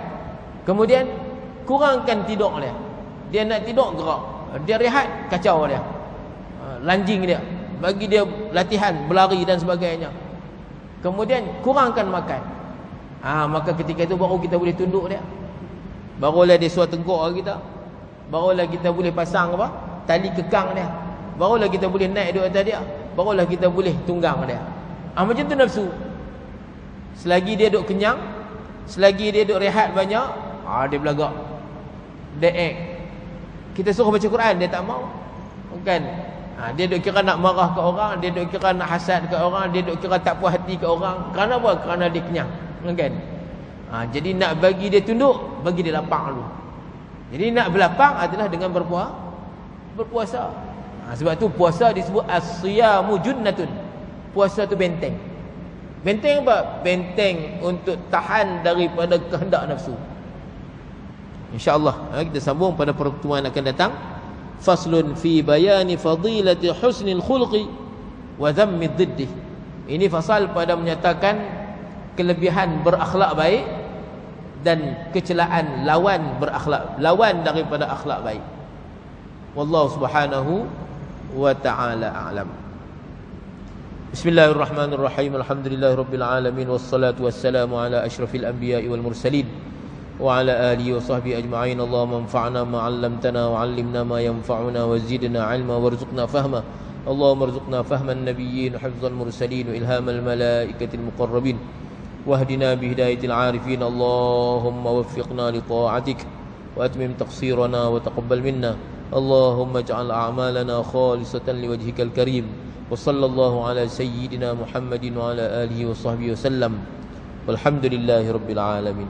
[SPEAKER 1] kemudian kurangkan tidur dia. Dia nak tidur gerak, dia rehat kacau dia, lanjing dia, bagi dia latihan berlari dan sebagainya. Kemudian kurangkan makan. Maka ketika itu baru kita boleh tunduk dia, barulah dia suat tengkuk kita, barulah kita boleh pasang tali kekang dia, barulah kita boleh naik duduk atas dia, barulah kita boleh tunggang dia. Macam tu nafsu. Selagi dia duduk kenyang, selagi dia duduk rehat banyak, dia belagak, dia act. Kita suruh baca Quran, dia tak mau, kan? Dia duk kira nak marah ke orang, dia duk kira nak hasad ke orang, dia duk kira tak puas hati ke orang. Kerana apa? Kerana dia kenyang, kan? Jadi nak bagi dia tunduk, bagi dia lapang dulu. Jadi nak berlapang adalah dengan berpuasa. Sebab tu puasa disebut as-siyamu junnatun. Puasa tu benteng. Benteng apa? Benteng untuk tahan daripada kehendak nafsu. InsyaAllah kita sambung pada pertemuan akan datang. Faslun fi bayani fadilati husnil khulqi wa dhammi dhiddih. Ini fasal pada menyatakan kelebihan berakhlak baik dan kecelaan lawan berakhlak, lawan daripada akhlak baik. Wallahu subhanahu wa ta'ala a'lam. Bismillahirrahmanirrahim. Alhamdulillahirabbil alamin wassalatu wassalamu ala asyrafil anbiya'i wal mursalin wa ala alihi wa sahbihi ajma'in. Allahumma anfa'na ma 'allamtana wa 'allimna ma yanfa'una wa zidna 'ilma warzuqna fahma. Allahumma arzuqna fahman nabiyyin wa hifdzal mursalin wa ilhamal malaikatil muqarrabin wahdina bihidayatil 'arifin. Allahumma waffiqna li ta'atik wa atmim taqsirana wa taqabbal minna. Allahumma ij'al a'malana khalisatan liwajhikal karim. Wa sallallahu ala sayyidina Muhammadin wa ala alihi wa sahbihi wa sallam. Walhamdulillahi rabbil alamin.